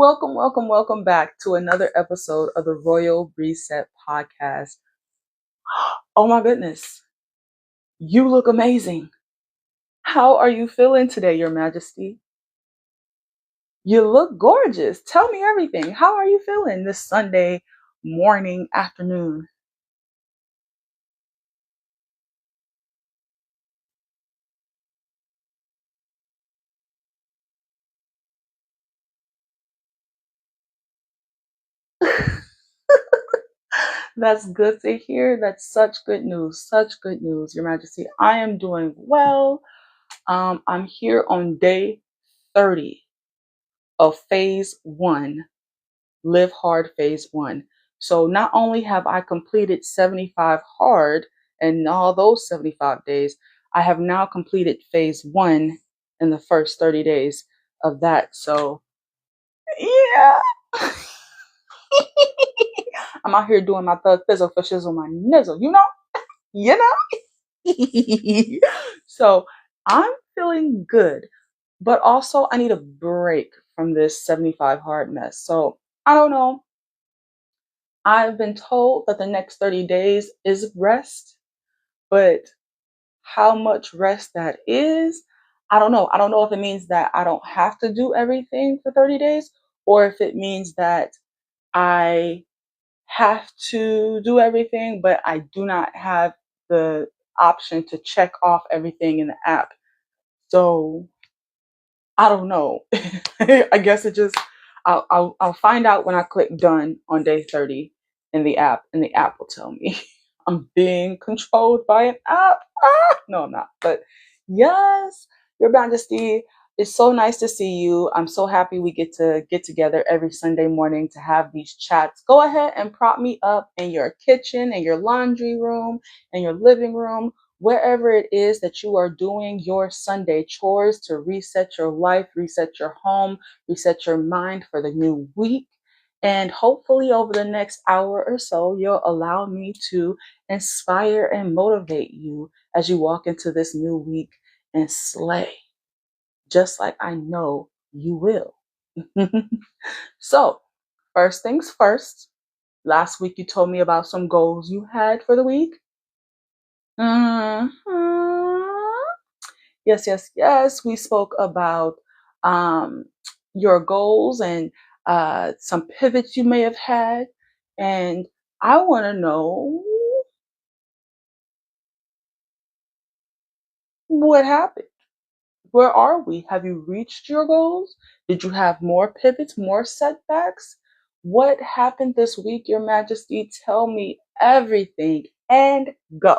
Welcome back to another episode of the Royal Reset Podcast. Oh my goodness, you look amazing. How are you feeling today, Your Majesty? You look gorgeous. Tell me everything. How are you feeling this Sunday morning, afternoon? That's good to hear. That's such good news. Such good news, Your Majesty. I am doing well. I'm here on day 30 of phase one. Live Hard Phase 1. So not only have I completed 75 hard and all those 75 days, I have now completed Phase 1 in the first 30 days of that. So yeah. I'm out here doing my thug fizzle for shizzle my nizzle, you know. So I'm feeling good, but also I need a break from this 75 hard mess. So I don't know. I've been told that the next 30 days is rest, but how much rest that is, I don't know. I don't know if it means that I don't have to do everything for 30 days or if it means that I have to do everything, but I do not have the option to check off everything in the app. So I don't know. I guess I'll find out when I click done on day 30 in the app, and the app will tell me. I'm being controlled by an app. No, I'm not. But yes, Your Majesty, it's so nice to see you. I'm so happy we get to get together every Sunday morning to have these chats. Go ahead and prop me up in your kitchen, in your laundry room, in your living room, wherever it is that you are doing your Sunday chores to reset your life, reset your home, reset your mind for the new week. And hopefully, over the next hour or so, you'll allow me to inspire and motivate you as you walk into this new week and slay, just like I know you will. So, first things first, last week you told me about some goals you had for the week. Mhm. Yes. We spoke about um, your goals and some pivots you may have had. And I want to know what happened. Where are we? Have you reached your goals? Did you have more pivots, more setbacks? What happened this week, Your Majesty? Tell me everything and go.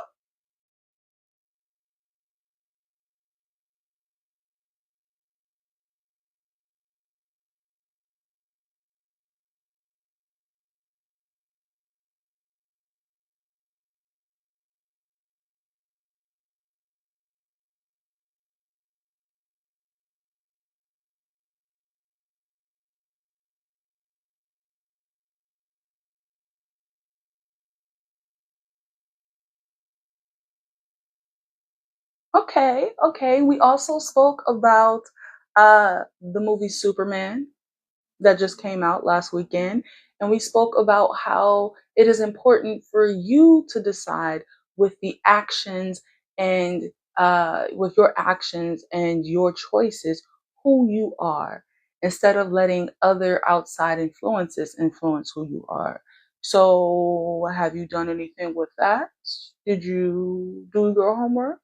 Okay. We also spoke about the movie Superman that just came out last weekend. And we spoke about how it is important for you to decide with the actions and with your actions and your choices who you are instead of letting other outside influences influence who you are. So, have you done anything with that? Did you do your homework?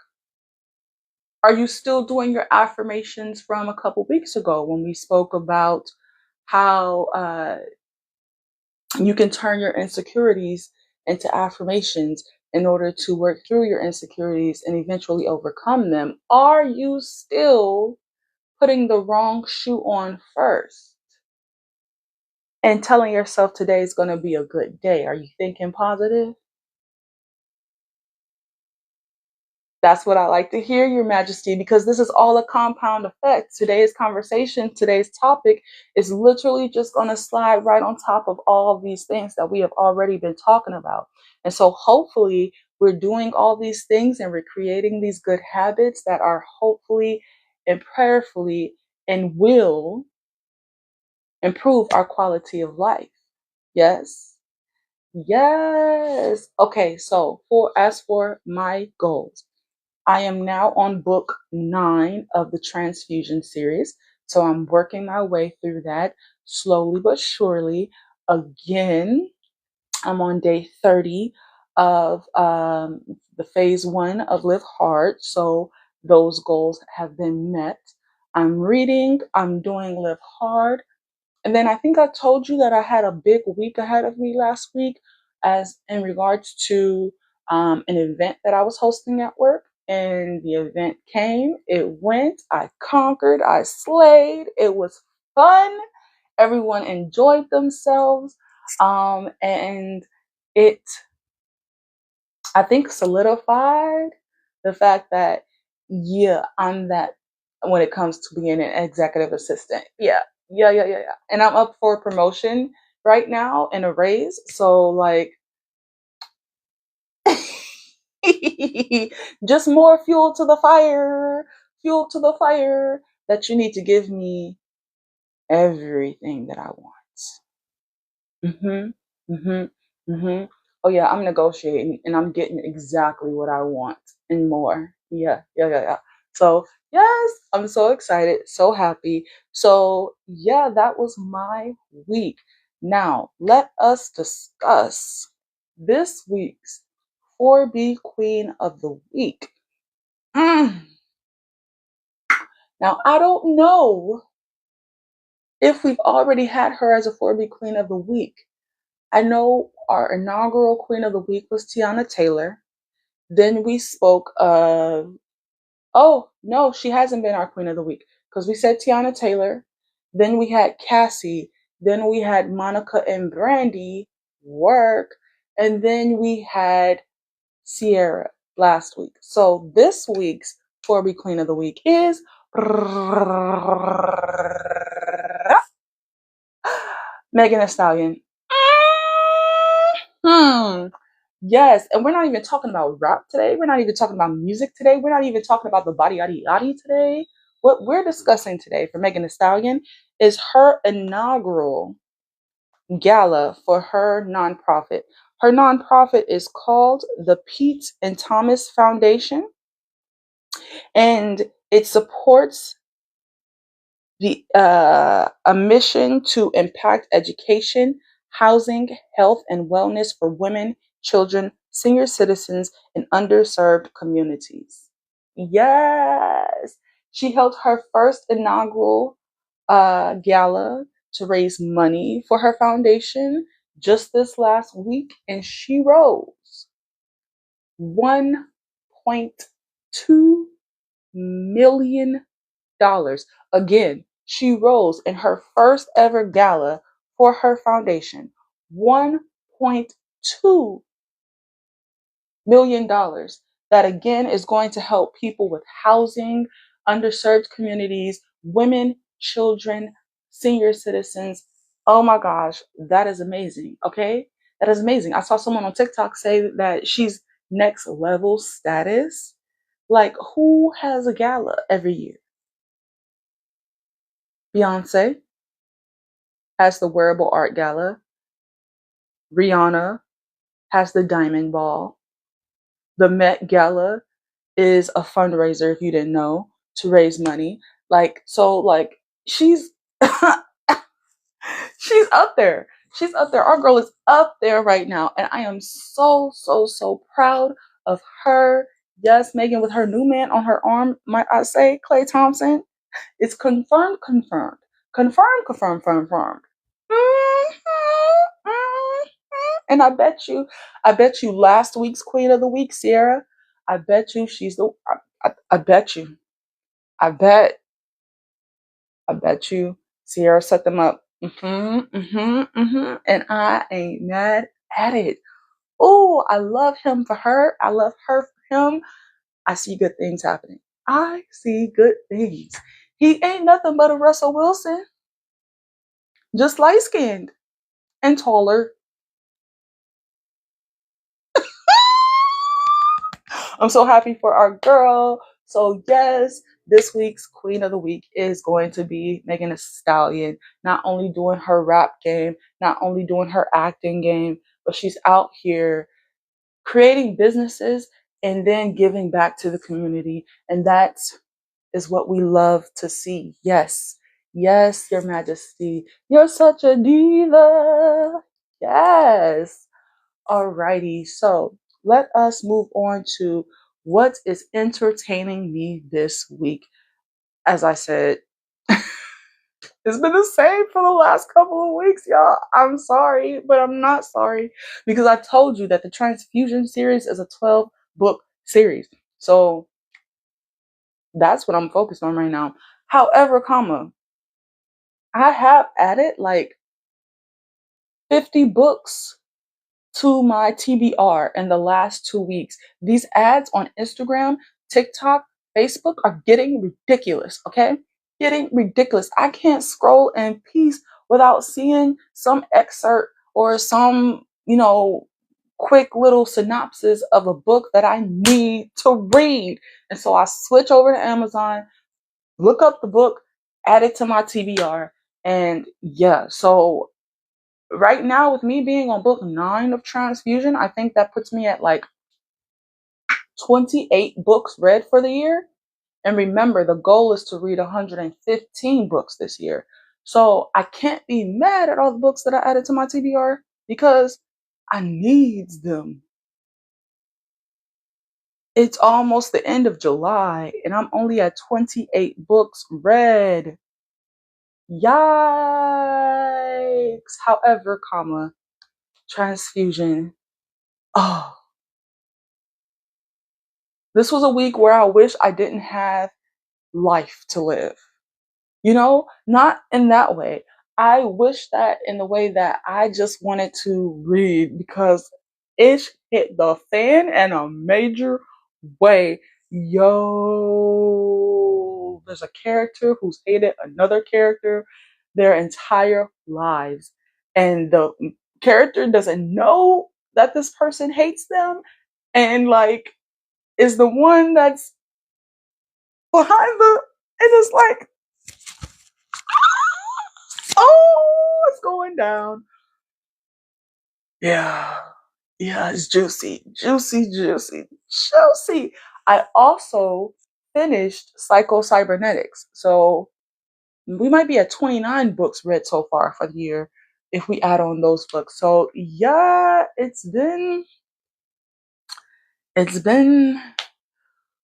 Are you still doing your affirmations from a couple weeks ago when we spoke about how you can turn your insecurities into affirmations in order to work through your insecurities and eventually overcome them? Are you still putting the wrong shoe on first and telling yourself today is going to be a good day? Are you thinking positive? That's what I like to hear, Your Majesty, because this is all a compound effect. Today's conversation, today's topic is literally just going to slide right on top of all of these things that we have already been talking about. And so hopefully we're doing all these things and we're creating these good habits that are hopefully and prayerfully and will improve our quality of life. Yes. Yes. Okay, so for my goals, I am now on book 9 of the transfusion series. So I'm working my way through that slowly but surely. Again, I'm on day 30 of the phase 1 of Live Hard. So those goals have been met. I'm reading, I'm doing Live Hard. And then I think I told you that I had a big week ahead of me last week, as in regards to an event that I was hosting at work. And the event came, it went, I conquered, I slayed. It was fun. Everyone enjoyed themselves. And it, I think, solidified the fact that, yeah, I'm that when it comes to being an executive assistant. Yeah, yeah. And I'm up for promotion right now and a raise. So, like, just more fuel to the fire that you need to give me everything that I want. Mhm. Mhm. Mhm. Oh yeah, I'm negotiating and I'm getting exactly what I want and more. Yeah. So, yes, I'm so excited, so happy. So, yeah, that was my week. Now, let us discuss this week's 4B Queen of the Week. Mm. Now, I don't know if we've already had her as a 4B Queen of the Week. I know our inaugural Queen of the Week was Tiana Taylor. Then we spoke of, oh, no, she hasn't been our Queen of the Week because we said Tiana Taylor. Then we had Cassie. Then we had Monica and Brandy work. And then we had Sierra last week. So this week's 4B Queen of the Week is Megan Thee Stallion. Hmm. Yes, and we're not even talking about rap today. We're not even talking about music today. We're not even talking about the body yaddy yaddy today. What we're discussing today for Megan Thee Stallion is her inaugural gala for her nonprofit. Her nonprofit is called the Pete and Thomas Foundation, and it supports a mission to impact education, housing, health, and wellness for women, children, senior citizens, and underserved communities. Yes, she held her first inaugural gala to raise money for her foundation just this last week, and she rose $1.2 million. Again, she rose in her first ever gala for her foundation. $1.2 million. That again is going to help people with housing, underserved communities, women, children, senior citizens. Oh my gosh, that is amazing. Okay? That is amazing. I saw someone on TikTok say that she's next level status. Like, who has a gala every year? Beyonce has the Wearable Art Gala. Rihanna has the Diamond Ball. The Met Gala is a fundraiser, if you didn't know, to raise money. Like, she's she's up there. She's up there. Our girl is up there right now. And I am so proud of her. Yes, Megan with her new man on her arm, might I say, Klay Thompson. It's confirmed, confirmed. Confirmed. And I bet you last week's Queen of the Week, Sierra, I bet you she's the, I bet you, I bet, I bet you Sierra set them up. And I ain't mad at it. Oh, I love him for her. I love her for him. I see good things happening. I see good things. He ain't nothing but a Russell Wilson, just light skinned and taller. I'm so happy for our girl. So yes, this week's Queen of the Week is going to be Megan Thee Stallion, not only doing her rap game, not only doing her acting game, but she's out here creating businesses and then giving back to the community. And that is what we love to see. Yes, yes, Your Majesty, you're such a diva. Yes. Alrighty, so let us move on to what is entertaining me this week. As I said, it's been the same for the last couple of weeks, y'all. I'm sorry, but I'm not sorry because I told you that the Transfusion series is a 12-book series. So that's what I'm focused on right now. However, I have added like 50 books to my TBR in the last 2 weeks. These ads on Instagram, TikTok, Facebook are getting ridiculous, okay? Getting ridiculous. I can't scroll in peace without seeing some excerpt or some, quick little synopsis of a book that I need to read. And so I switch over to Amazon, look up the book, add it to my TBR. And yeah, so right now, with me being on book 9 of Transfusion, I think that puts me at like 28 books read for the year. And remember, the goal is to read 115 books this year. So I can't be mad at all the books that I added to my TBR because I needs them. It's almost the end of July and I'm only at 28 books read. Yikes. However, Transfusion. Oh, this was a week where I wish I didn't have life to live. Not in that way. I wish that in the way that I just wanted to read because it hit the fan in a major way. Yo, there's a character who's hated another character their entire lives. And the character doesn't know that this person hates them and like is the one that's behind and it's like, oh, it's going down. Yeah. Yeah, it's juicy. Juicy, juicy, juicy. I also finished Psycho-Cybernetics. So we might be at 29 books read so far for the year if we add on those books. So yeah, it's been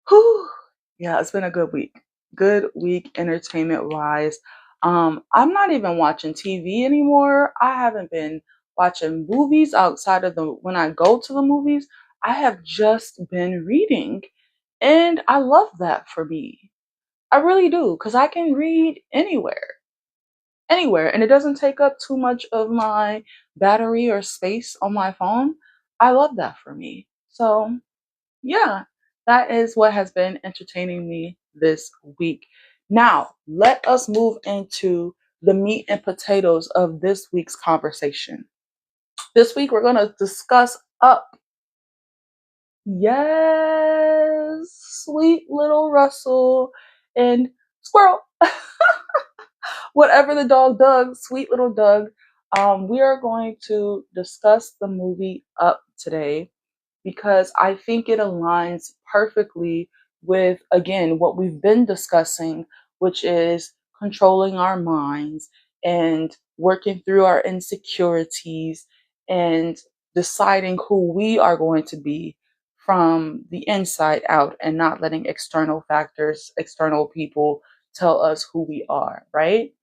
whew, yeah, it's been a good week. Good week entertainment wise. I'm not even watching TV anymore. I haven't been watching movies outside of the when I go to the movies. I have just been reading. And I love that for me. I really do, because I can read anywhere. Anywhere. And it doesn't take up too much of my battery or space on my phone. I love that for me. So yeah, that is what has been entertaining me this week. Now, let us move into the meat and potatoes of this week's conversation. This week, we're going to discuss Up. Yes, sweet little Russell and Squirrel. Whatever the dog Doug, sweet little Doug. We are going to discuss the movie Up today because I think it aligns perfectly with, again, what we've been discussing, which is controlling our minds and working through our insecurities and deciding who we are going to be from the inside out and not letting external factors, external people tell us who we are, right?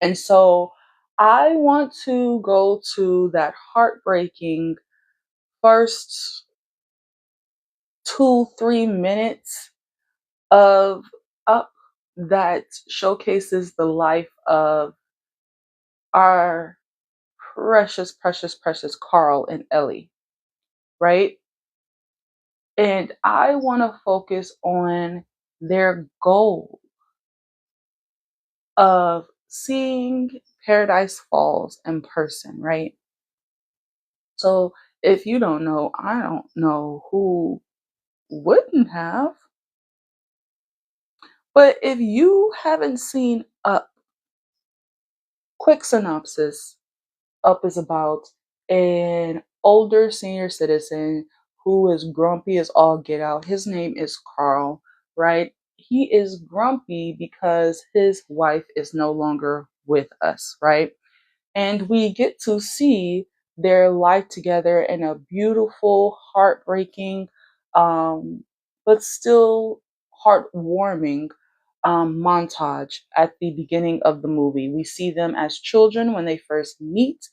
And so I want to go to that heartbreaking first 2-3 minutes of Up that showcases the life of our precious, precious, precious Carl and Ellie, right? And I want to focus on their goal of seeing Paradise Falls in person, right? So if you don't know, I don't know who wouldn't have. But if you haven't seen Up, quick synopsis. Up is about an older senior citizen who is grumpy as all get out. His name is Carl, right? He is grumpy because his wife is no longer with us, right? And we get to see their life together in a beautiful, heartbreaking, um, but still heartwarming montage at the beginning of the movie. We see them as children when they first meet,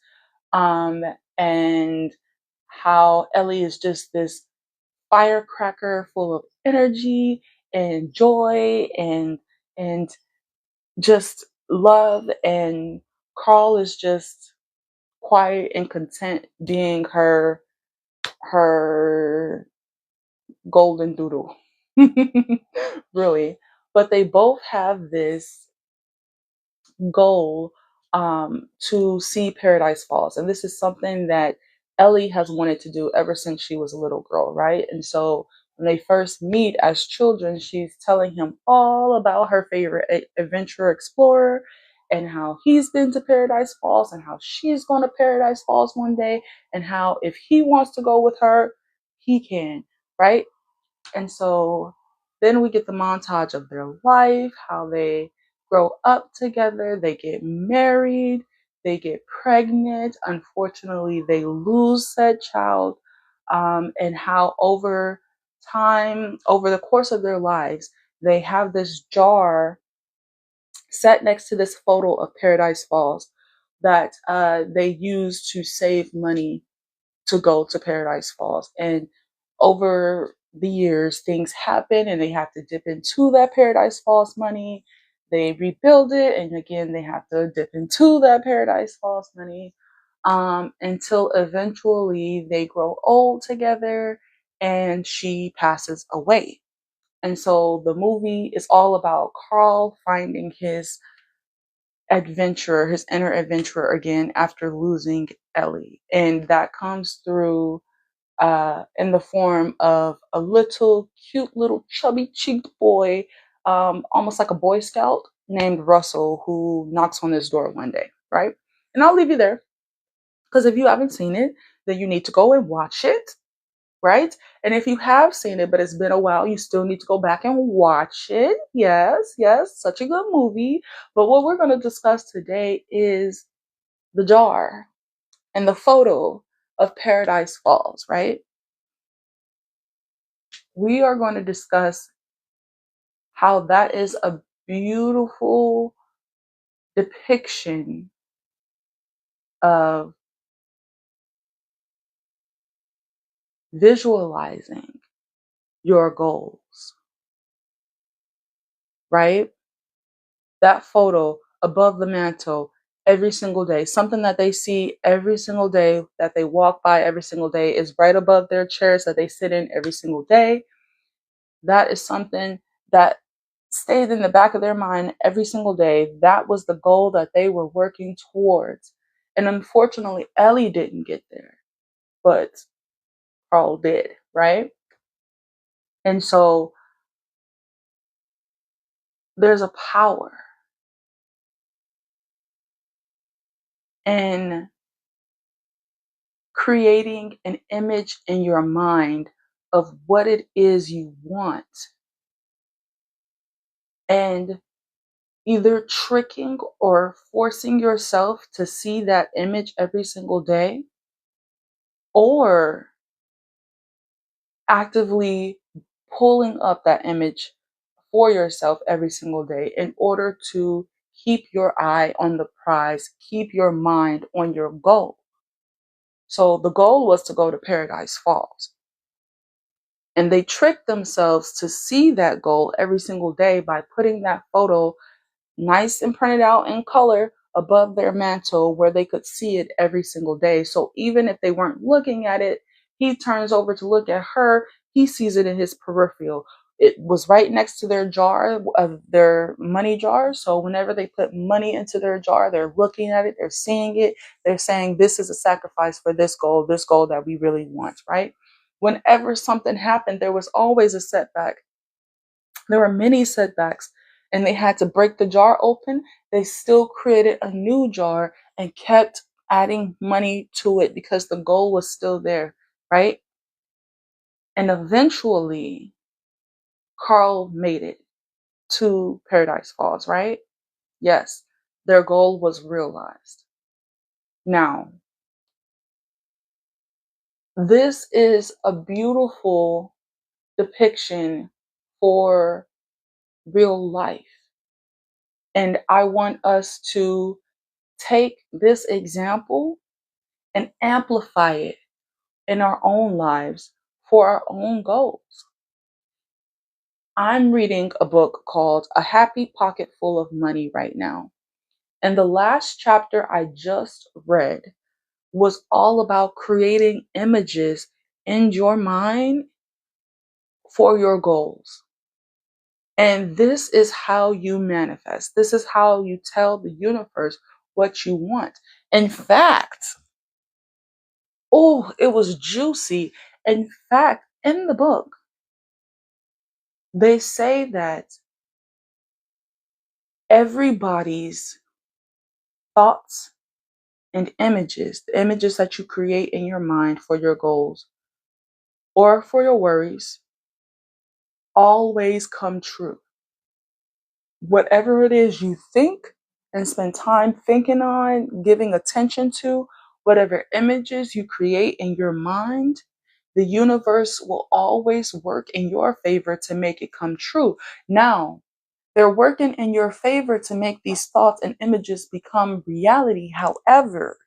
um, and how Ellie is just this firecracker full of energy and joy and just love, and Carl is just quiet and content being her golden doodle. Really. But they both have this goal to see Paradise Falls. And this is something that Ellie has wanted to do ever since she was a little girl, right? And so when they first meet as children, she's telling him all about her favorite adventure explorer and how he's been to Paradise Falls and how she's going to Paradise Falls one day and how if he wants to go with her, he can, right? And so then we get the montage of their life, how they grow up together, they get married, they get pregnant. Unfortunately, they lose said child, and how over time, over the course of their lives, they have this jar set next to this photo of Paradise Falls that they use to save money to go to Paradise Falls. And over the years, things happen and they have to dip into that Paradise Falls money. They rebuild it, and again, they have to dip into that Paradise Falls money until eventually they grow old together and she passes away. And so the movie is all about Carl finding his adventurer, his inner adventurer again after losing Ellie. And that comes through in the form of a little cute little chubby cheeked boy, almost like a Boy Scout named Russell, who knocks on his door one day, right? And I'll leave you there because if you haven't seen it, then you need to go and watch it, right? And if you have seen it, but it's been a while, you still need to go back and watch it. Yes, yes, such a good movie. But what we're going to discuss today is the jar and the photo of Paradise Falls, right? We are going to discuss how that is a beautiful depiction of visualizing your goals, right? That photo above the mantle every single day, something that they see every single day, that they walk by every single day, is right above their chairs that they sit in every single day. That is something that stayed in the back of their mind every single day. That was the goal that they were working towards. And unfortunately, Ellie didn't get there, but Carl did, right? And so there's a power in creating an image in your mind of what it is you want and either tricking or forcing yourself to see that image every single day, or actively pulling up that image for yourself every single day in order to keep your eye on the prize, keep your mind on your goal. So the goal was to go to Paradise Falls. And they tricked themselves to see that goal every single day by putting that photo nice and printed out in color above their mantle where they could see it every single day. So even if they weren't looking at it, he turns over to look at her, he sees it in his peripheral. It was right next to their jar, of their money jar. So whenever they put money into their jar, they're looking at it, they're seeing it, they're saying, this is a sacrifice for this goal that we really want, right? Whenever something happened, there was always a setback. There were many setbacks and they had to break the jar open, they still created a new jar and kept adding money to it because the goal was still there, right? And eventually, Carl made it to Paradise Falls, right? Yes, their goal was realized. Now, this is a beautiful depiction for real life. And I want us to take this example and amplify it in our own lives for our own goals. I'm reading a book called A Happy Pocket Full of Money right now. And the last chapter I just read was all about creating images in your mind for your goals. And this is how you manifest. This is how you tell the universe what you want. In fact, oh, it was juicy. In fact, in the book, they say that everybody's thoughts and images, the images that you create in your mind for your goals or for your worries, always come true. Whatever it is you think and spend time thinking on, giving attention to, whatever images you create in your mind, the universe will always work in your favor to make it come true. Now, they're working in your favor to make these thoughts and images become reality. However,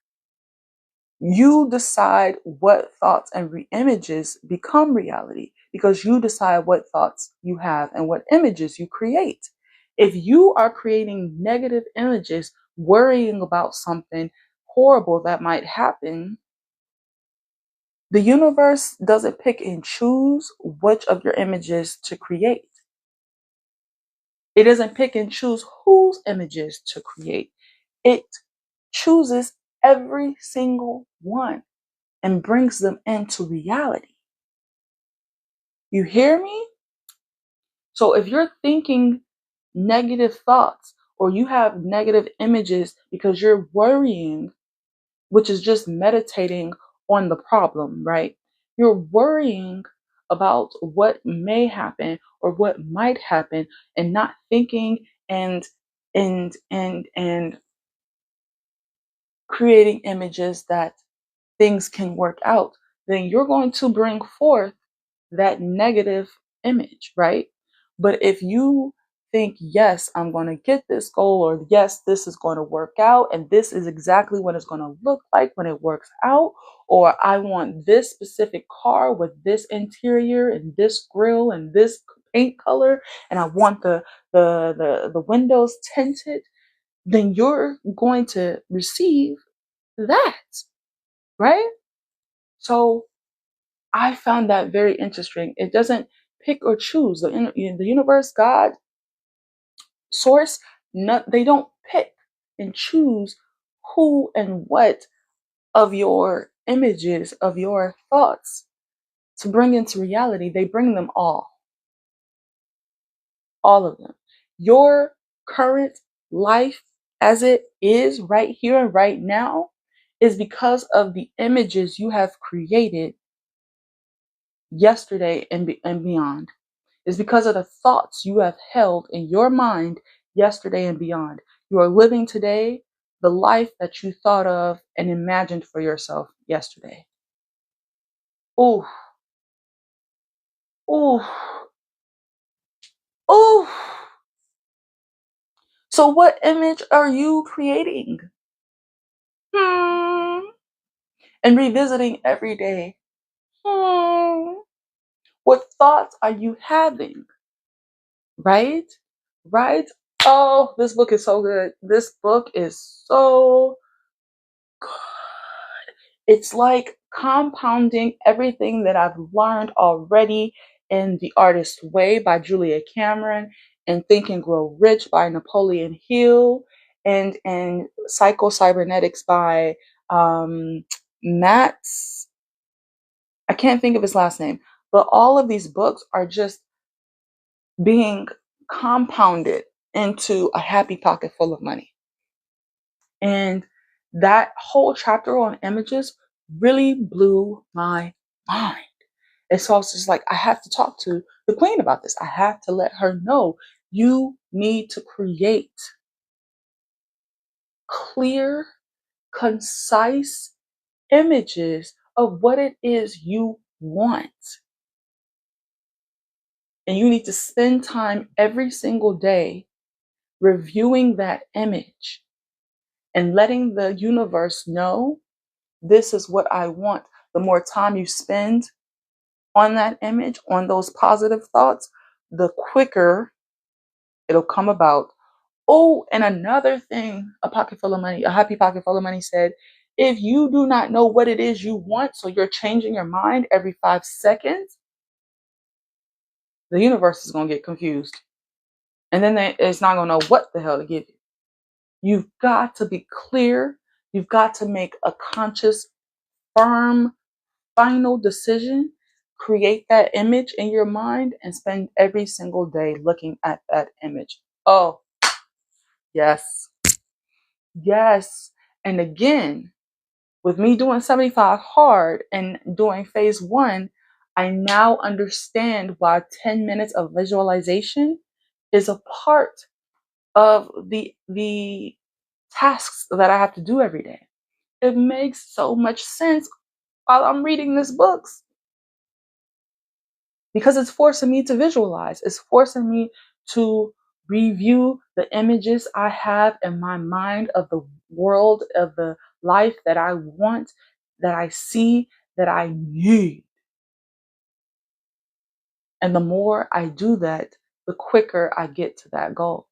you decide what thoughts and images become reality because you decide what thoughts you have and what images you create. If you are creating negative images, worrying about something horrible that might happen, the universe doesn't pick and choose which of your images to create. It doesn't pick and choose whose images to create. It chooses every single one and brings them into reality. You hear me? So if you're thinking negative thoughts or you have negative images because you're worrying, which is just meditating on the problem, right? You're worrying about what may happen or what might happen and not thinking and creating images that things can work out, then you're going to bring forth that negative image, right? But if you think, yes, I'm going to get this goal, or yes, this is going to work out, and this is exactly what it's going to look like when it works out, or I want this specific car with this interior and this grille and this paint color, and I want the windows tinted, then you're going to receive that, right? So I found that very interesting. It doesn't pick or choose. The universe, God, source, they don't pick and choose who and what of your images, of your thoughts to bring into reality. They bring them all of them. Your current life as it is right here and right now is because of the images you have created yesterday and beyond. Is because of the thoughts you have held in your mind yesterday and beyond. You are living today the life that you thought of and imagined for yourself yesterday. Ooh, ooh, ooh. So what image are you creating? And revisiting every day. What thoughts are you having? Right? Right? Oh, this book is so good. This book is so good. It's like compounding everything that I've learned already in The Artist's Way by Julia Cameron, and Think and Grow Rich by Napoleon Hill, and Psycho-Cybernetics by Matt, I can't think of his last name, but all of these books are just being compounded into a happy pocket full of money. And that whole chapter on images really blew my mind. And so I was just like, I have to talk to the queen about this. I have to let her know you need to create clear, concise images of what it is you want. And you need to spend time every single day reviewing that image and letting the universe know this is what I want. The more time you spend on that image, on those positive thoughts, the quicker it'll come about. Oh, and another thing, a happy pocket full of money said, if you do not know what it is you want, so you're changing your mind every 5 seconds, the universe is going to get confused. And then it's not going to know what the hell to give you. You've got to be clear. You've got to make a conscious, firm, final decision. Create that image in your mind and spend every single day looking at that image. Oh, yes. Yes. And again, with me doing 75 hard and doing phase 1, I now understand why 10 minutes of visualization is a part of the tasks that I have to do every day. It makes so much sense while I'm reading these books because it's forcing me to visualize. It's forcing me to review the images I have in my mind of the world, of the life that I want, that I see, that I need. And the more I do that, the quicker I get to that goal.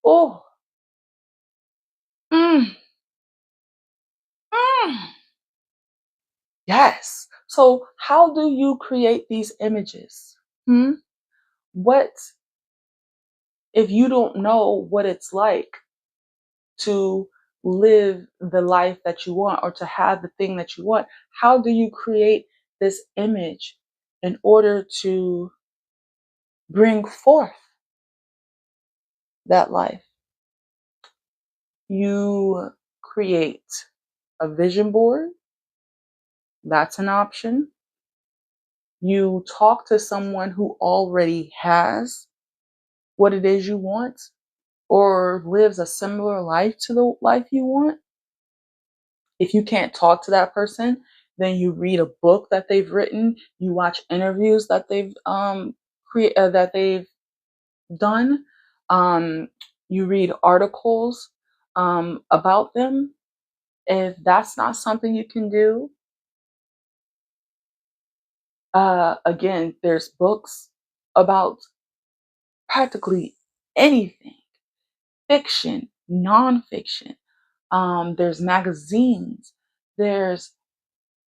Oh, mm, mm. Yes. So how do you create these images? What if you don't know what it's like to live the life that you want or to have the thing that you want? How do you create this image in order to bring forth that life? You create a vision board. That's an option. You talk to someone who already has what it is you want or lives a similar life to the life you want. If you can't talk to that person, then you read a book that they've written, you watch interviews that they've that they've done, you read articles about them. If that's not something you can do, again, there's books about practically anything, fiction, nonfiction. There's magazines. There's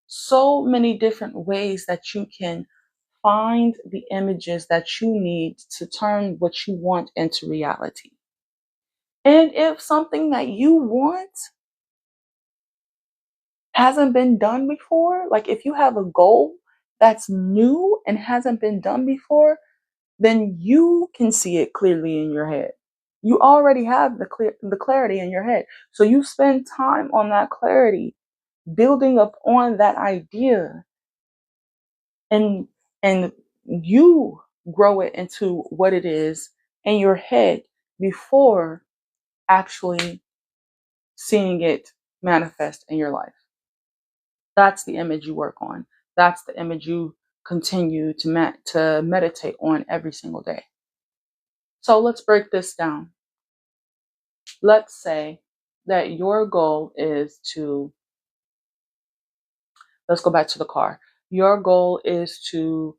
so many different ways that you can find the images that you need to turn what you want into reality. And if something that you want hasn't been done before, like if you have a goal that's new and hasn't been done before, then you can see it clearly in your head. You already have the clarity in your head. So you spend time on that clarity, building up on that idea, and you grow it into what it is in your head before actually seeing it manifest in your life. That's the image you work on. That's the image you continue to meditate on every single day. So let's break this down. Let's say that your goal is let's go back to the car. Your goal is to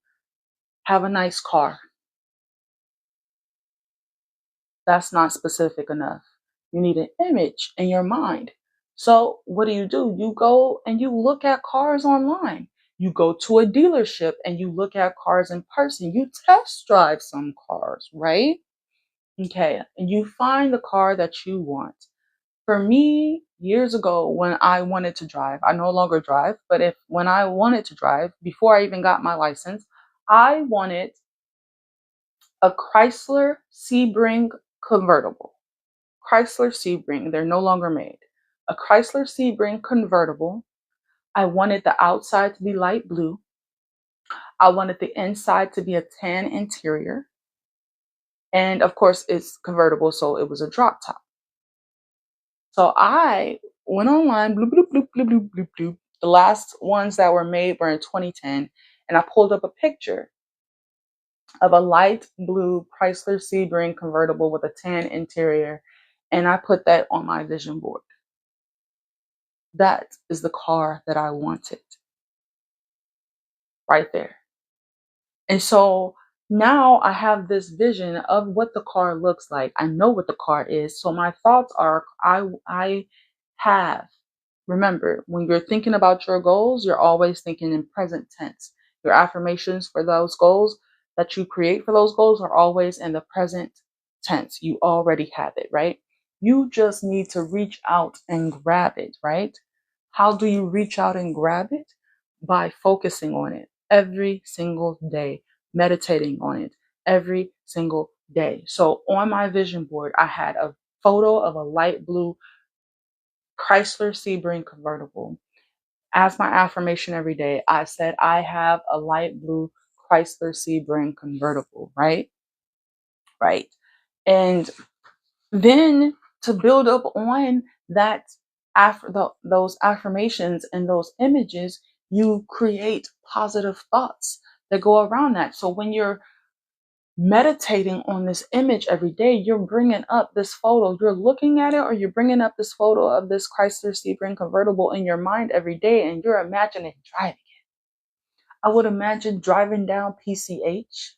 have a nice car. That's not specific enough. You need an image in your mind. So what do? You go and you look at cars online. You go to a dealership and you look at cars in person. You test drive some cars, right? Okay. And you find the car that you want. For me, years ago, when I wanted to drive, I no longer drive, but when I wanted to drive, before I even got my license, I wanted a Chrysler Sebring convertible. Chrysler Sebring, they're no longer made. A Chrysler Sebring convertible. I wanted the outside to be light blue. I wanted the inside to be a tan interior. And of course, it's convertible, so it was a drop top. So I went online, bloop, bloop, bloop, bloop, bloop, bloop, bloop. The last ones that were made were in 2010, and I pulled up a picture of a light blue Chrysler Sebring convertible with a tan interior, and I put that on my vision board. That is the car that I wanted right there. And so now I have this vision of what the car looks like. I know what the car is. So my thoughts are I have, remember, when you're thinking about your goals, you're always thinking in present tense. Your affirmations for those goals that you create for those goals are always in the present tense. You already have it, right? You just need to reach out and grab it, right? How do you reach out and grab it? By focusing on it every single day, meditating on it every single day. So on my vision board, I had a photo of a light blue Chrysler Sebring convertible. As my affirmation every day, I said, I have a light blue Chrysler Sebring convertible, right? Right. And then to build up on that, after those affirmations and those images, you create positive thoughts that go around that. So when you're meditating on this image every day, you're bringing up this photo, you're looking at it, or you're bringing up this photo of this Chrysler Sebring convertible in your mind every day, and you're imagining driving it. I would imagine driving down PCH,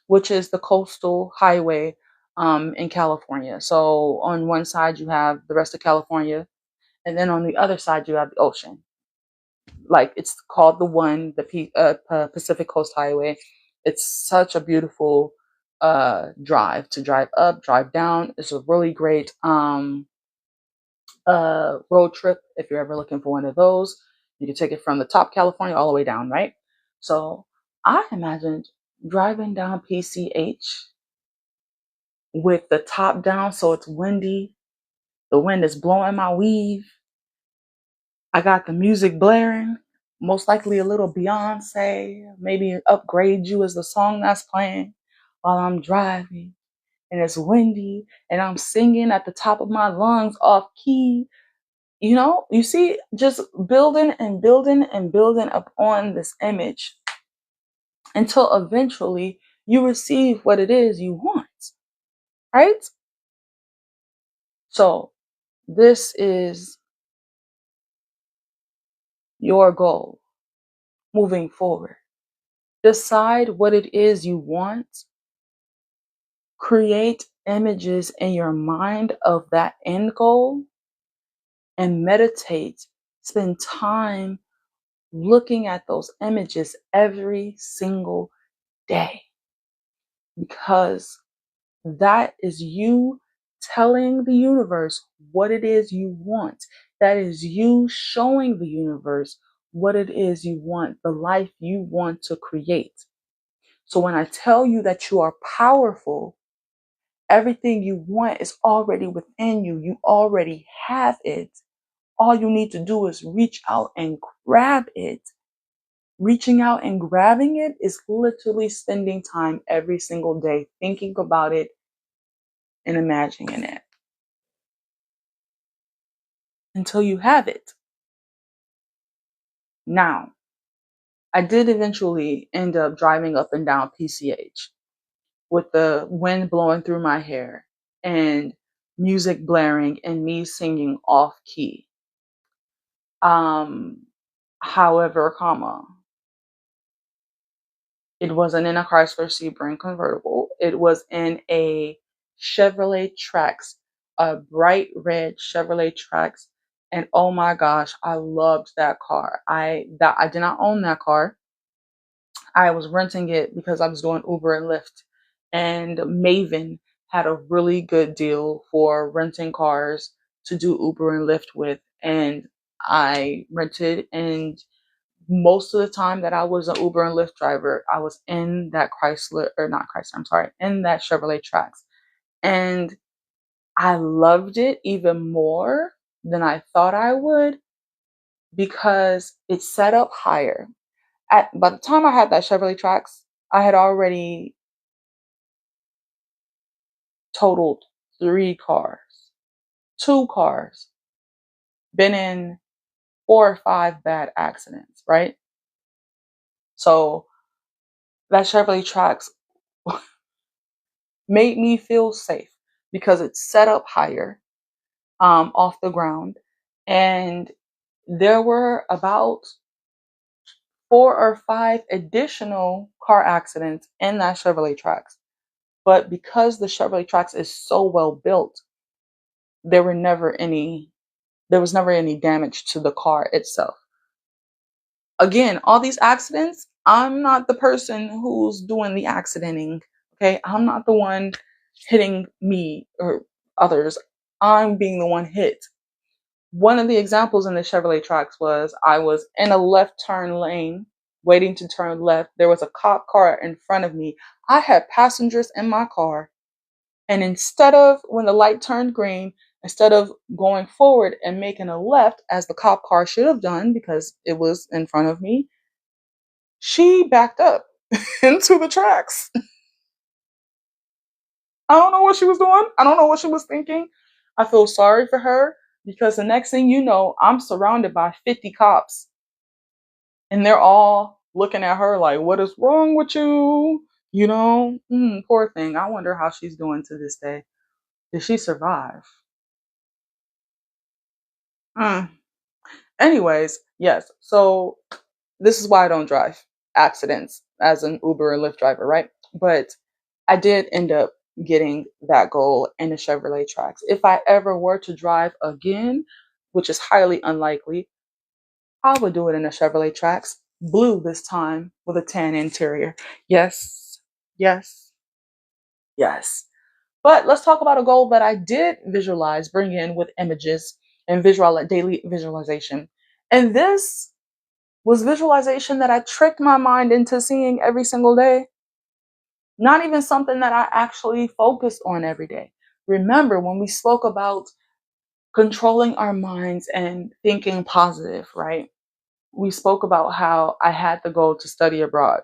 which is the coastal highway in California. So on one side you have the rest of California, and then on the other side you have the ocean. Like, it's called the Pacific Coast Highway. It's such a beautiful drive to drive up, drive down. It's a really great road trip if you're ever looking for one of those. You can take it from the top California all the way down, right? So I imagined driving down PCH with the top down, so it's windy. The wind is blowing my weave. I got the music blaring, most likely a little Beyonce, maybe Upgrade You is the song that's playing while I'm driving. And it's windy, and I'm singing at the top of my lungs off key. You see, just building and building and building upon this image until eventually you receive what it is you want, right? So this is your goal moving forward. Decide what it is you want. Create images in your mind of that end goal and meditate. Spend time looking at those images every single day, because that is you telling the universe what it is you want. That is you showing the universe what it is you want, the life you want to create. So when I tell you that you are powerful, everything you want is already within you. You already have it. All you need to do is reach out and grab it. Reaching out and grabbing it is literally spending time every single day thinking about it and imagining it until you have it. Now, I did eventually end up driving up and down PCH with the wind blowing through my hair and music blaring and me singing off key. However, it wasn't in a Chrysler Sebring convertible. It was in a Chevrolet Trax, a bright red Chevrolet Trax. And oh my gosh, I loved that car. I did not own that car. I was renting it because I was doing Uber and Lyft. And Maven had a really good deal for renting cars to do Uber and Lyft with. And I rented, and most of the time that I was an Uber and Lyft driver, I was in that in that Chevrolet Trax. And I loved it even more than I thought I would because it's set up higher. By the time I had that Chevrolet Trax, I had already totaled 3 cars, 2 cars, been in 4 or 5 bad accidents, right? So that Chevrolet Trax made me feel safe because it's set up higher, off the ground. And there were about 4 or 5 additional car accidents in that Chevrolet Trax. But because the Chevrolet Trax is so well built, there were never any there was never any damage to the car itself. Again, all these accidents, I'm not the person who's doing the accidenting. Okay, I'm not the one hitting me or others. I'm being the one hit. One of the examples in the Chevrolet Trax was I was in a left turn lane waiting to turn left. There was a cop car in front of me. I had passengers in my car. And instead of, when the light turned green, instead of going forward and making a left as the cop car should have done because it was in front of me, she backed up into the tracks. I don't know what she was doing. I don't know what she was thinking. I feel sorry for her because the next thing you know, I'm surrounded by 50 cops and they're all looking at her like, what is wrong with you? Poor thing. I wonder how she's doing to this day. Did she survive? Mm. Anyways, yes. So this is why I don't drive accidents as an Uber or Lyft driver, right? But I did end up getting that goal in the Chevrolet Trax. If I ever were to drive again, which is highly unlikely, I would do it in a Chevrolet Trax, blue this time with a tan interior. Yes, yes, yes. But let's talk about a goal that I did visualize, bring in with images and daily visualization. And this was visualization that I tricked my mind into seeing every single day. Not even something that I actually focused on every day. Remember when we spoke about controlling our minds and thinking positive, right? We spoke about how I had the goal to study abroad.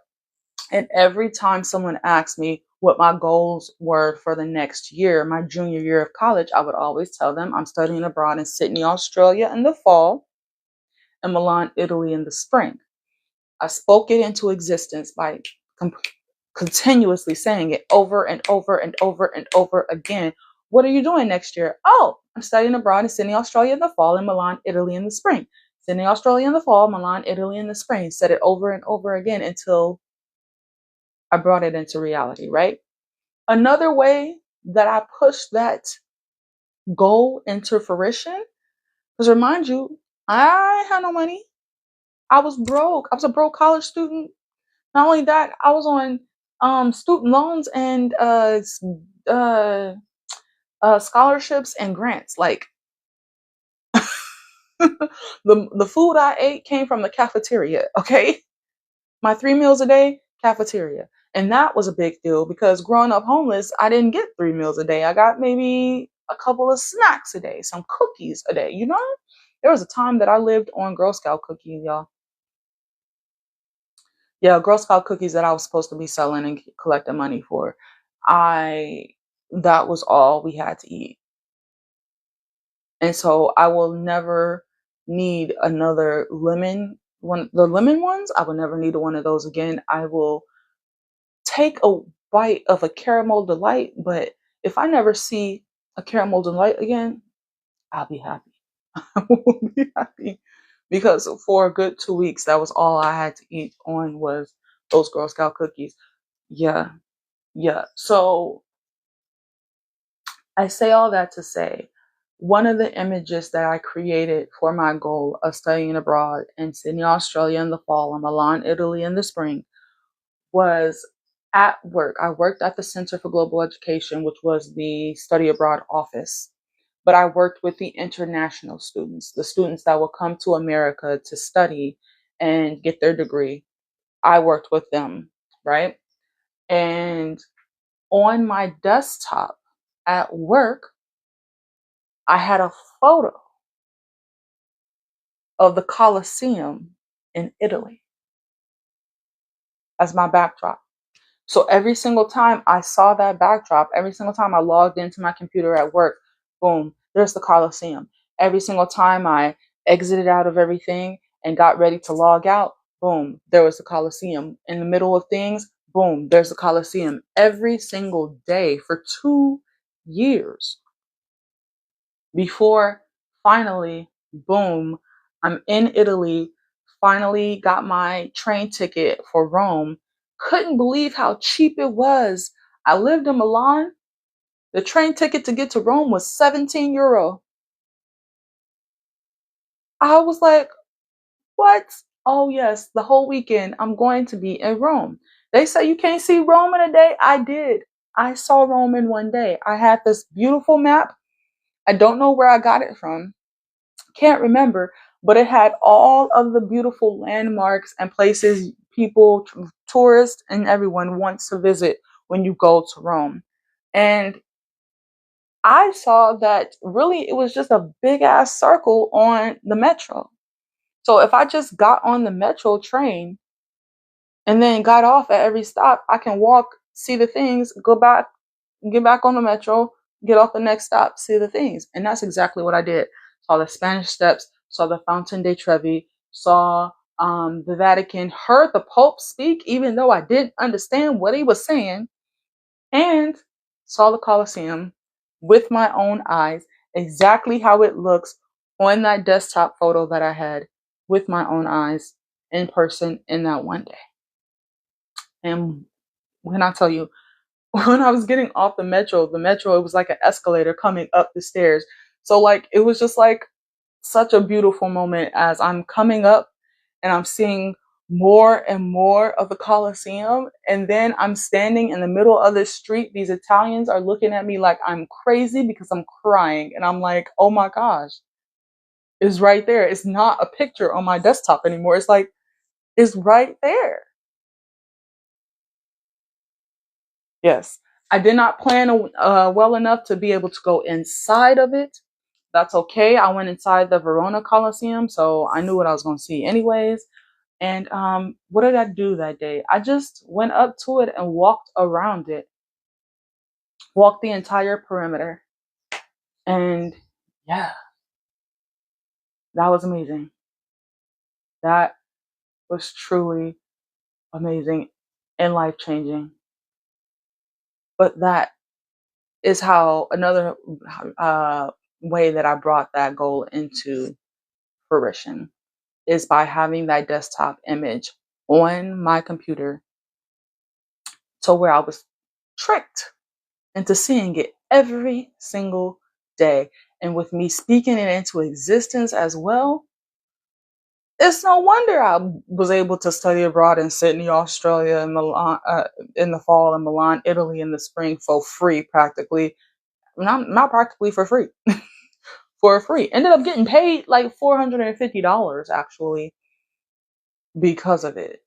And every time someone asked me what my goals were for the next year, my junior year of college, I would always tell them I'm studying abroad in Sydney, Australia in the fall and Milan, Italy in the spring. I spoke it into existence by continuously saying it over and over and over and over again. What are you doing next year? Oh, I'm studying abroad in Sydney, Australia in the fall and Milan, Italy in the spring. Sydney, Australia in the fall, Milan, Italy in the spring. Said it over and over again until I brought it into reality, right? Another way that I pushed that goal into fruition, because remind you, I had no money. I was broke. I was a broke college student. Not only that, I was on student loans and uh, scholarships and grants. Like the food I ate came from the cafeteria. Okay, my 3 meals a day, cafeteria. And that was a big deal because growing up homeless, I didn't get 3 meals a day. I got maybe a couple of snacks a day, some cookies a day, There was a time that I lived on Girl Scout cookies, y'all. Yeah, Girl Scout cookies that I was supposed to be selling and collecting money for. I That was all we had to eat. And so I will never need another the lemon ones. I will never need one of those again. I will take a bite of a caramel delight, but if I never see a caramel delight again, I'll be happy. I will be happy because for a good 2 weeks, that was all I had to eat on was those Girl Scout cookies. Yeah, yeah. So I say all that to say, one of the images that I created for my goal of studying abroad in Sydney, Australia in the fall and Milan, Italy in the spring was at work. I worked at the Center for Global Education, which was the study abroad office. But I worked with the international students, the students that will come to America to study and get their degree. I worked with them, right? And on my desktop, at work, I had a photo of the Colosseum in Italy as my backdrop. So every single time I saw that backdrop, every single time I logged into my computer at work, boom, there's the Colosseum. Every single time I exited out of everything and got ready to log out, boom, there was the Colosseum. In the middle of things, boom, there's the Colosseum. Every single day for 2 years before finally, boom, I'm in Italy, finally got my train ticket for Rome. Couldn't believe how cheap it was. I lived in Milan. The train ticket to get to Rome was 17 euro. I was like, what? Oh, yes, the whole weekend I'm going to be in Rome. They say you can't see Rome in a day. I did. I saw Rome in one day. I had this beautiful map. I don't know where I got it from. Can't remember, but it had all of the beautiful landmarks and places people, tourists, and everyone wants to visit when you go to Rome. And I saw that really it was just a big ass circle on the metro. So if I just got on the metro train and then got off at every stop, I can walk, see the things, go back, get back on the metro, get off the next stop, see the things. And that's exactly what I did. Saw the Spanish Steps, saw the Fountain de Trevi, saw the Vatican, heard the Pope speak, even though I didn't understand what he was saying, and saw the Colosseum with my own eyes, exactly how it looks on that desktop photo that I had with my own eyes in person in that one day. And when I tell you, when I was getting off the metro, it was like an escalator coming up the stairs. So like it was just like such a beautiful moment as I'm coming up and I'm seeing more and more of the Colosseum. And then I'm standing in the middle of the street. These Italians are looking at me like I'm crazy because I'm crying. And I'm like, oh my gosh, it's right there. It's not a picture on my desktop anymore. It's like, it's right there. Yes. I did not plan well enough to be able to go inside of it. That's okay. I went inside the Verona Coliseum, so I knew what I was going to see anyways. And what did I do that day? I just went up to it and walked around it, walked the entire perimeter. And yeah, that was amazing. That was truly amazing and life changing. But that is how another way that I brought that goal into fruition is by having that desktop image on my computer to where I was tricked into seeing it every single day. And with me speaking it into existence as well, it's no wonder I was able to study abroad in Sydney, Australia, and Milan in the fall, and Milan, Italy in the spring for free, practically. Not practically for free, for free. Ended up getting paid like $450 actually because of it.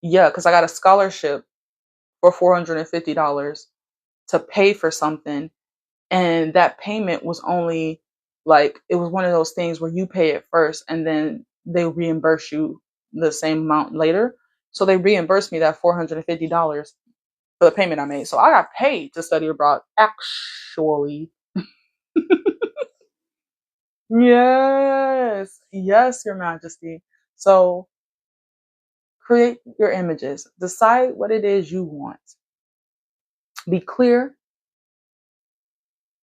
Yeah, because I got a scholarship for $450 to pay for something. And that payment was only like, it was one of those things where you pay it first and then they reimburse you the same amount later. So they reimbursed me that $450 for the payment I made. So I got paid to study abroad, actually. Yes, yes, Your Majesty. So create your images, decide what it is you want, be clear,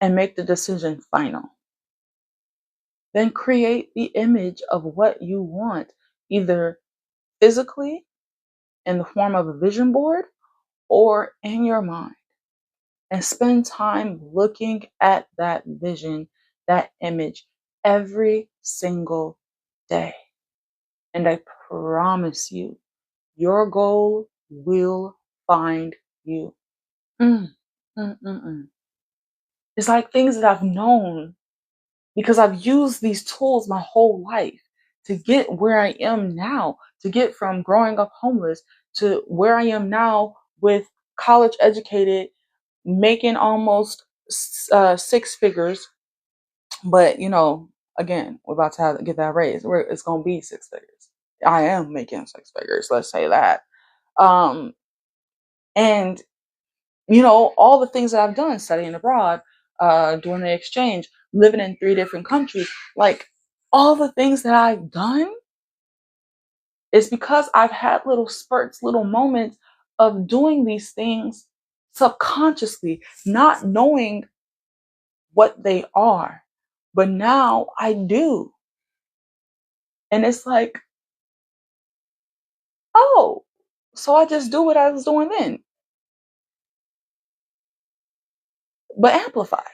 and make the decision final. Then create the image of what you want, either physically in the form of a vision board or in your mind. And spend time looking at that vision, that image every single day. And I promise you, your goal will find you. Mm, mm, mm, mm. It's like things that I've known because I've used these tools my whole life to get where I am now, to get from growing up homeless to where I am now with college educated, making almost six figures, but again, we're about to get that raise. It's gonna be six figures. I am making six figures. Let's say that. Um, and all the things that I've done, studying abroad, doing the exchange, living in 3 different countries, like all the things that I've done is because I've had little spurts, little moments of doing these things subconsciously, not knowing what they are. But now I do. And it's like, oh, so I just do what I was doing then, but amplified.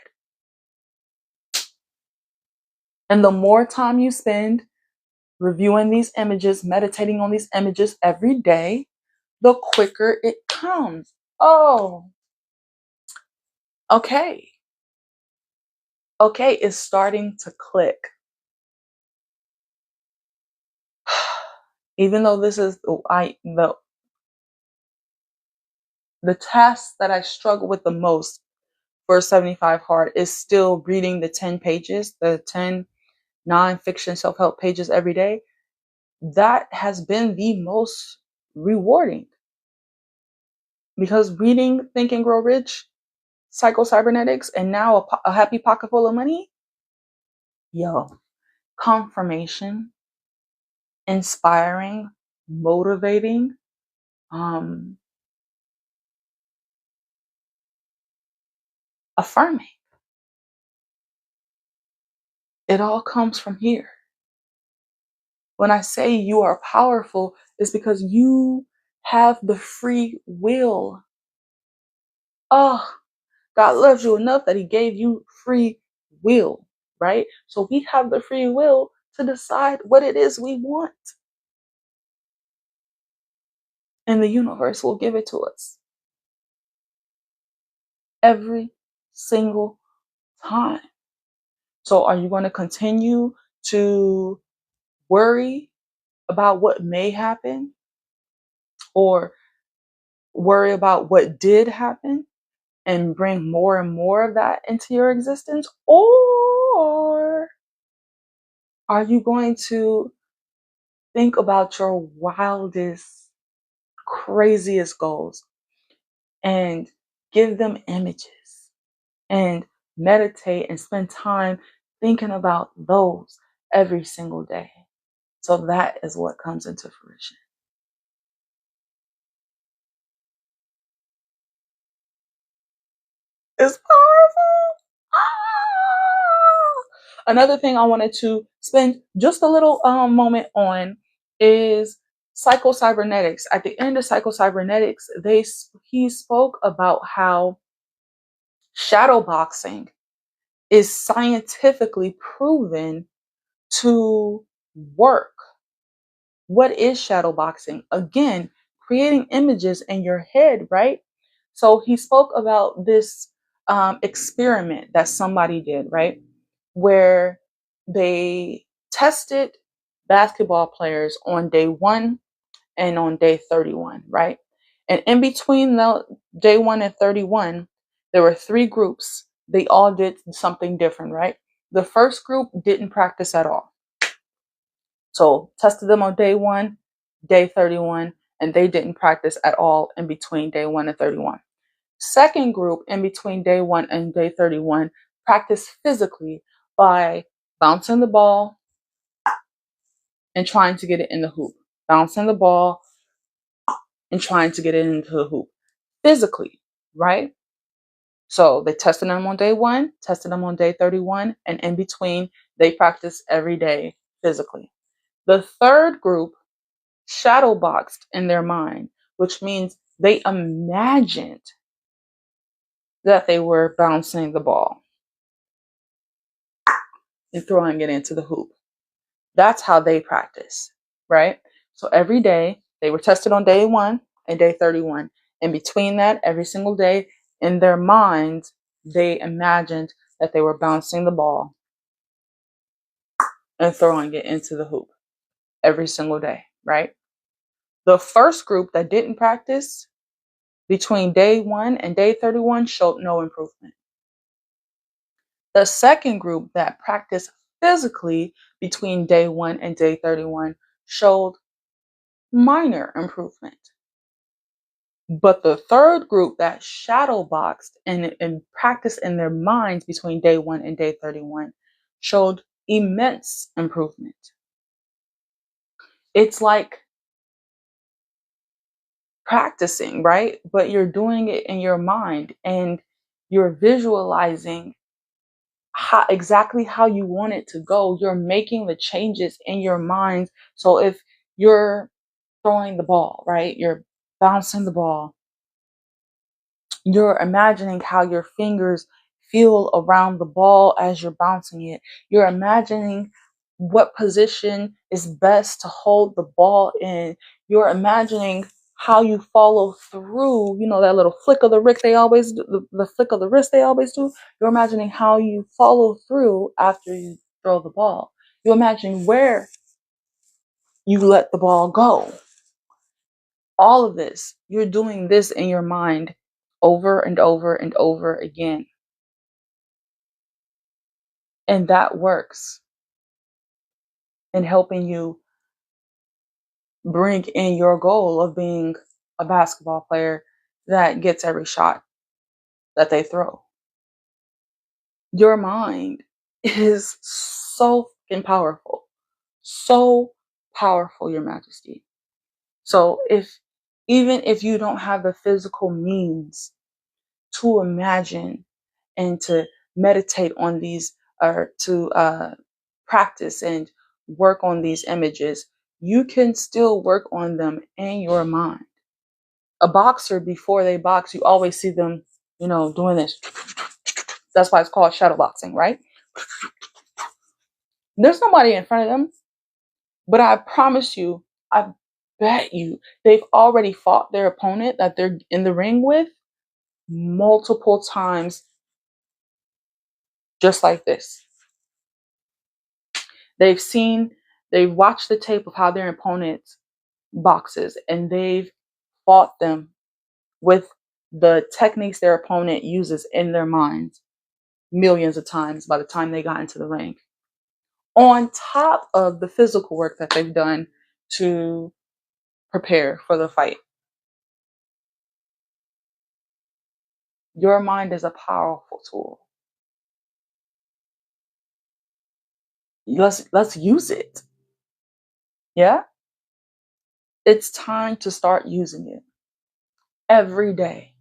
And the more time you spend reviewing these images, meditating on these images every day, the quicker it comes. Oh, okay. Okay, it's starting to click. Even though this is the task that I struggle with the most for 75 hard is still reading the 10 pages, the 10 non-fiction self-help pages every day. That has been the most rewarding, because reading Think and Grow Rich, Psycho-Cybernetics, and now a happy pocket full of money, yo, confirmation, inspiring, motivating, affirming. It all comes from here. When I say you are powerful, it's because you have the free will. Oh, God loves you enough that he gave you free will, right? So we have the free will to decide what it is we want. And the universe will give it to us every single time. So are you going to continue to worry about what may happen, or worry about what did happen and bring more and more of that into your existence? Or are you going to think about your wildest, craziest goals and give them images and meditate and spend time thinking about those every single day? So that is what comes into fruition. It's powerful. Ah! Another thing I wanted to spend just a little moment on is Psycho-Cybernetics. At the end of Psycho-Cybernetics, he spoke about how shadow boxing is scientifically proven to work. What is shadow boxing? Again, creating images in your head, right? So he spoke about this experiment that somebody did, right? Where they tested basketball players on day 1 and on day 31, right? And in between the day 1 and 31, there were 3 groups. They all did something different, right? The first group didn't practice at all. So tested them on day 1, day 31, and they didn't practice at all in between day 1 and 31. Second group, in between day 1 and day 31, practiced physically by bouncing the ball and trying to get it in the hoop. Bouncing the ball and trying to get it into the hoop. Physically, right? So they tested them on day 1, tested them on day 31, and in between, they practiced every day physically. The third group shadow boxed in their mind, which means they imagined that they were bouncing the ball and throwing it into the hoop. That's how they practice, right? So every day they were tested on day 1 and day 31. In between that, every single day, in their minds, they imagined that they were bouncing the ball and throwing it into the hoop every single day, right? The first group that didn't practice between day 1 and day 31 showed no improvement. The second group that practiced physically between day 1 and day 31 showed minor improvement. But the third group that shadow boxed and practiced in their minds between day 1 and day 31 showed immense improvement. It's like practicing, right? But you're doing it in your mind and you're visualizing exactly how you want it to go. You're making the changes in your mind. So if you're throwing the ball, right? You're bouncing the ball. You're imagining how your fingers feel around the ball as you're bouncing it. You're imagining what position is best to hold the ball in. You're imagining how you follow through, that little flick of the wrist they always do, the flick of the wrist they always do. You're imagining how you follow through after you throw the ball. You imagine where you let the ball go. All of this, you're doing this in your mind over and over and over again. And that works in helping you bring in your goal of being a basketball player that gets every shot that they throw. Your mind is so fucking powerful. So powerful, Your Majesty. So even if you don't have the physical means to imagine and to meditate on these, or to practice and work on these images, you can still work on them in your mind. A boxer, before they box, you always see them, doing this. That's why it's called shadow boxing, right? There's nobody in front of them, but I promise you, I bet you, they've already fought their opponent that they're in the ring with multiple times, just like this. They've watched the tape of how their opponent boxes, and they've fought them with the techniques their opponent uses in their minds millions of times by the time they got into the ring. On top of the physical work that they've done to prepare for the fight. Your mind is a powerful tool. Let's use it. Yeah? It's time to start using it every day.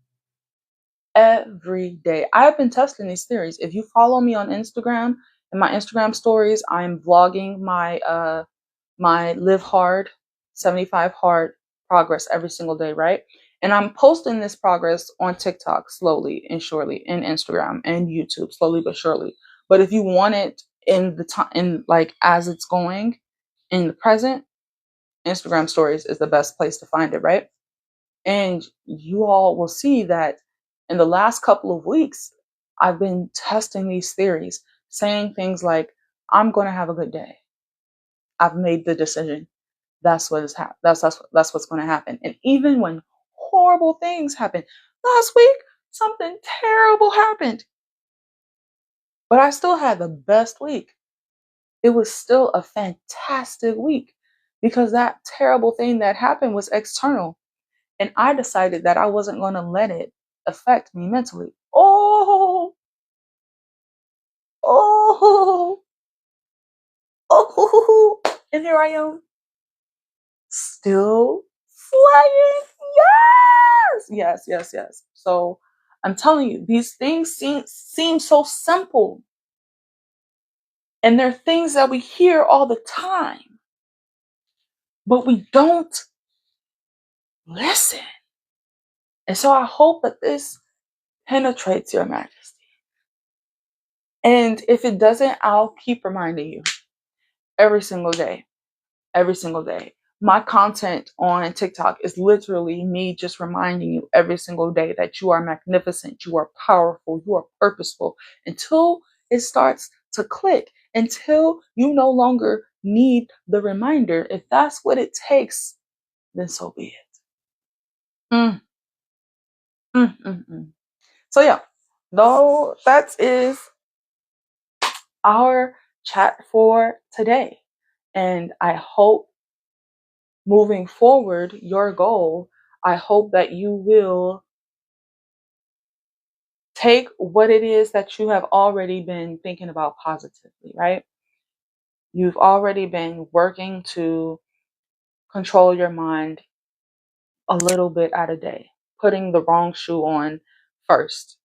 Every day. I've been testing these theories. If you follow me on Instagram, in my Instagram stories, I'm vlogging my live hard 75 hard progress every single day, right? And I'm posting this progress on TikTok slowly and surely, and Instagram and YouTube slowly but surely. But if you want it in the time, in like as it's going in the present, Instagram stories is the best place to find it, right? And you all will see that in the last couple of weeks, I've been testing these theories, saying things like, I'm going to have a good day. I've made the decision. That's what is that's what's going to happen. And even when horrible things happen, last week something terrible happened, but I still had the best week. It was still a fantastic week because that terrible thing that happened was external, and I decided that I wasn't going to let it affect me mentally. Oh, oh, and here I am, still flying. Yes. So I'm telling you, these things seem so simple. And they're things that we hear all the time, but we don't listen. And so I hope that this penetrates, Your Majesty. And if it doesn't, I'll keep reminding you every single day. Every single day. My content on TikTok is literally me just reminding you every single day that you are magnificent, you are powerful, you are purposeful, until it starts to click, until you no longer need the reminder. If that's what it takes, then so be it. Mm, mm. So yeah, though that is our chat for today. And I hope moving forward, your goal, I hope that you will take what it is that you have already been thinking about positively, right? You've already been working to control your mind a little bit at a day, putting the wrong shoe on first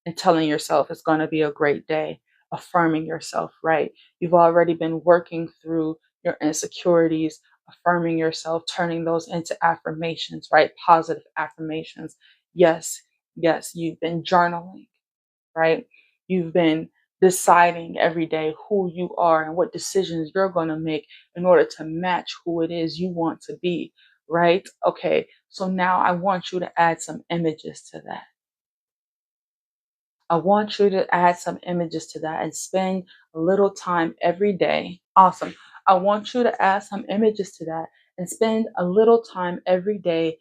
and telling yourself it's going to be a great day, affirming yourself, right? You've already been working through your insecurities, affirming yourself, turning those into affirmations, right? Positive affirmations. Yes, yes, you've been journaling, right? You've been deciding every day who you are and what decisions you're going to make in order to match who it is you want to be, right? Okay, so now I want you to add some images to that. I want you to add some images to that and spend a little time every day. Awesome. I want you to add some images to that and spend a little time every day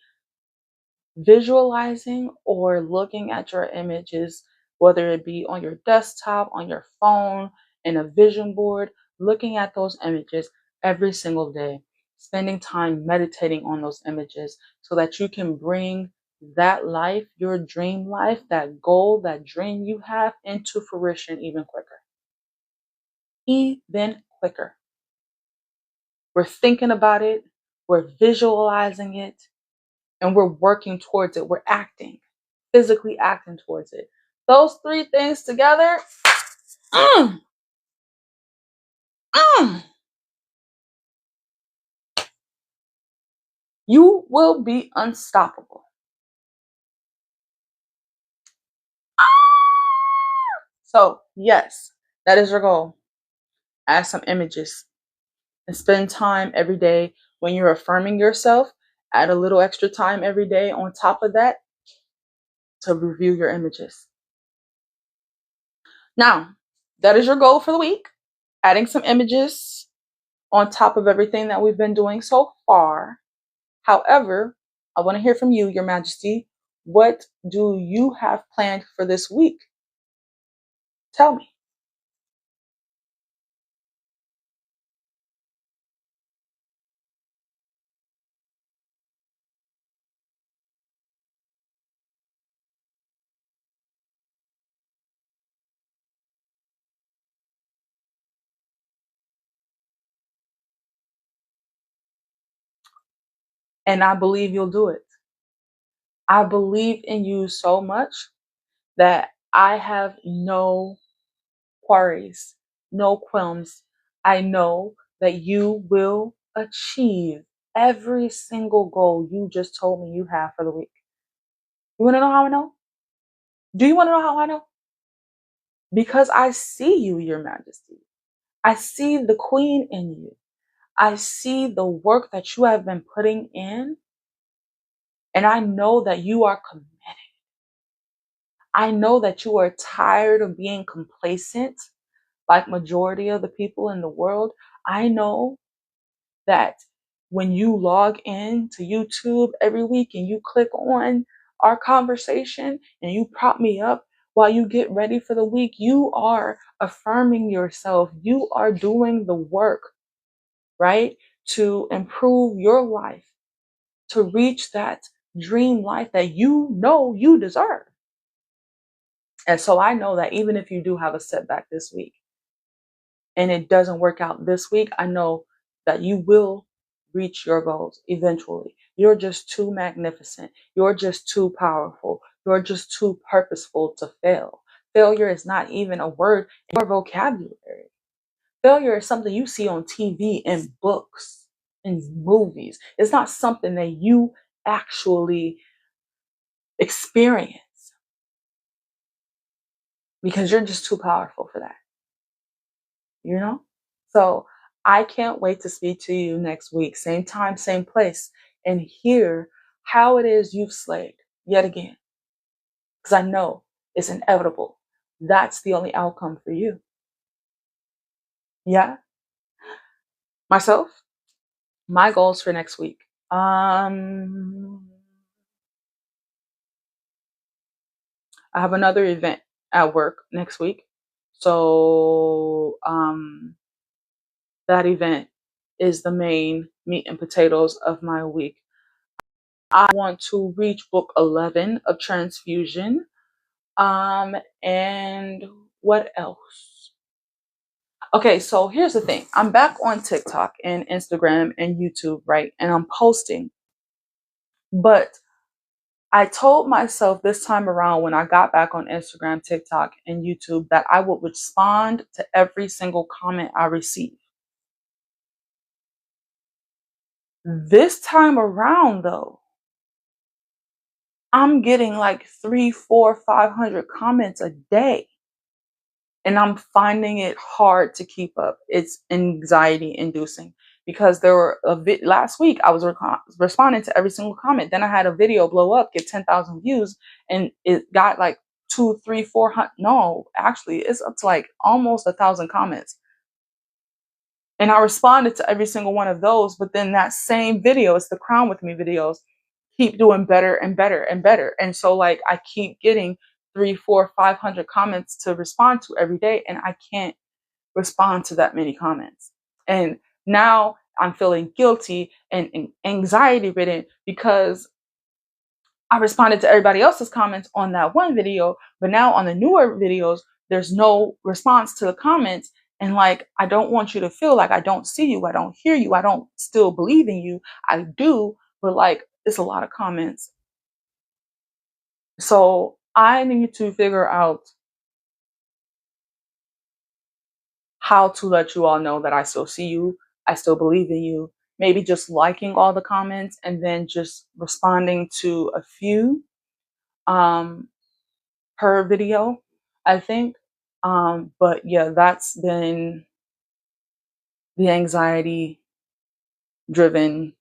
visualizing or looking at your images, whether it be on your desktop, on your phone, in a vision board, looking at those images every single day, spending time meditating on those images so that you can bring that life, your dream life, that goal, that dream you have into fruition even quicker. Even quicker. We're thinking about it, we're visualizing it, and we're working towards it. We're acting, physically acting towards it. Those three things together, mm, mm, you will be unstoppable. So, yes, that is your goal. Add some images and spend time every day when you're affirming yourself. Add a little extra time every day on top of that to review your images. Now, that is your goal for the week. Adding some images on top of everything that we've been doing so far. However, I want to hear from you, Your Majesty. What do you have planned for this week? Tell me. And I believe you'll do it. I believe in you so much that I have no quarries, no qualms. I know that you will achieve every single goal you just told me you have for the week. You want to know how I know? Do you want to know how I know? Because I see you, Your Majesty. I see the queen in you. I see the work that you have been putting in, and I know that you are committed. I know that you are tired of being complacent like majority of the people in the world. I know that when you log in to YouTube every week and you click on our conversation and you prop me up while you get ready for the week, you are affirming yourself. You are doing the work, right? To improve your life, to reach that dream life that you know you deserve. And so I know that even if you do have a setback this week and it doesn't work out this week, I know that you will reach your goals eventually. You're just too magnificent. You're just too powerful. You're just too purposeful to fail. Failure is not even a word in your vocabulary. Failure is something you see on TV and books and movies. It's not something that you actually experience because you're just too powerful for that, you know? So I can't wait to speak to you next week, same time, same place, and hear how it is you've slayed yet again. Because I know it's inevitable. That's the only outcome for you. Yeah? Myself, my goals for next week. I have another event at work next week. So that event is the main meat and potatoes of my week. I want to reach book 11 of Transfusion. And what else? Okay, so here's the thing. I'm back on TikTok and Instagram and YouTube, right? And I'm posting. But I told myself this time around when I got back on Instagram, TikTok, and YouTube that I would respond to every single comment I receive. This time around, though, I'm getting like 300, 400, 500 comments a day. And I'm finding it hard to keep up. It's anxiety inducing because there were last week I was responding to every single comment. Then I had a video blow up, get 10,000 views, and it got like 200, 300, 400. No, actually, it's up to like almost 1,000 comments. And I responded to every single one of those. But then that same video, it's the Crown With Me videos, keep doing better and better and better. And so like I keep getting 300, 400, 500 comments to respond to every day, and I can't respond to that many comments. And now I'm feeling guilty and anxiety ridden because I responded to everybody else's comments on that one video, but now on the newer videos, there's no response to the comments. And like, I don't want you to feel like I don't see you, I don't hear you, I don't still believe in you. I do, but like, it's a lot of comments. So I need to figure out how to let you all know that I still see you, I still believe in you. Maybe just liking all the comments and then just responding to a few per video, I think. But yeah, that's been the anxiety driven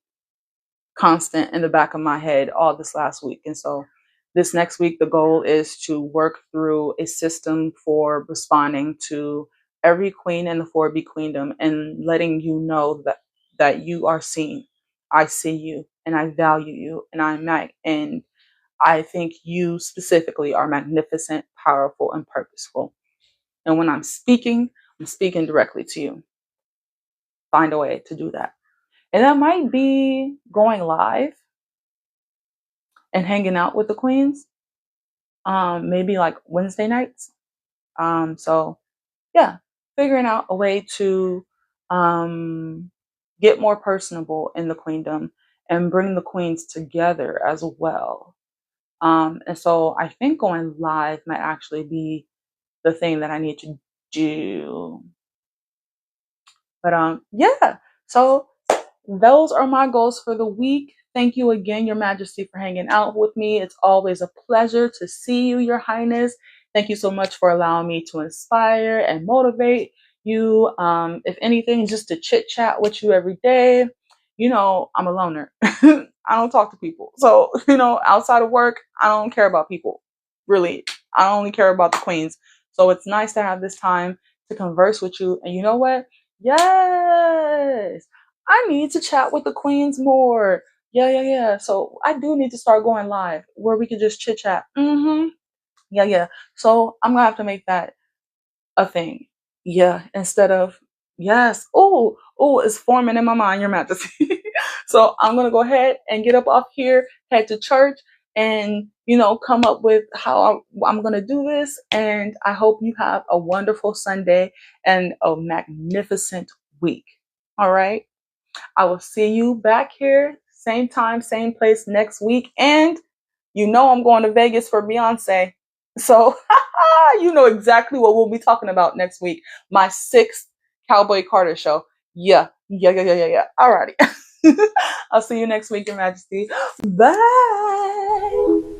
constant in the back of my head all this last week. And so this next week, the goal is to work through a system for responding to every queen in the 4B queendom and letting you know that you are seen. I see you and I value you and and I think you specifically are magnificent, powerful, and purposeful. And when I'm speaking directly to you. Find a way to do that. And that might be going live and hanging out with the queens, maybe like Wednesday nights. So yeah, figuring out a way to get more personable in the queendom and bring the queens together as well. And so I think going live might actually be the thing that I need to do. But yeah, so those are my goals for the week. Thank you again, Your Majesty, for hanging out with me. It's always a pleasure to see you, Your Highness. Thank you so much for allowing me to inspire and motivate you. If anything, just to chit chat with you every day. You know, I'm a loner. I don't talk to people. So, outside of work, I don't care about people. Really, I only care about the queens. So it's nice to have this time to converse with you. And you know what? Yes, I need to chat with the queens more. Yeah. So I do need to start going live where we could just chit chat. Yeah. So I'm gonna have to make that a thing. Yeah, instead of yes. It's forming in my mind, Your Majesty. So I'm gonna go ahead and get up off here, head to church, and come up with how I'm gonna do this. And I hope you have a wonderful Sunday and a magnificent week. All right. I will see you back here, same time, same place next week. And I'm going to Vegas for Beyonce. So you know exactly what we'll be talking about next week. My 6th Cowboy Carter show. Yeah. All righty. I'll see you next week, Your Majesty. Bye.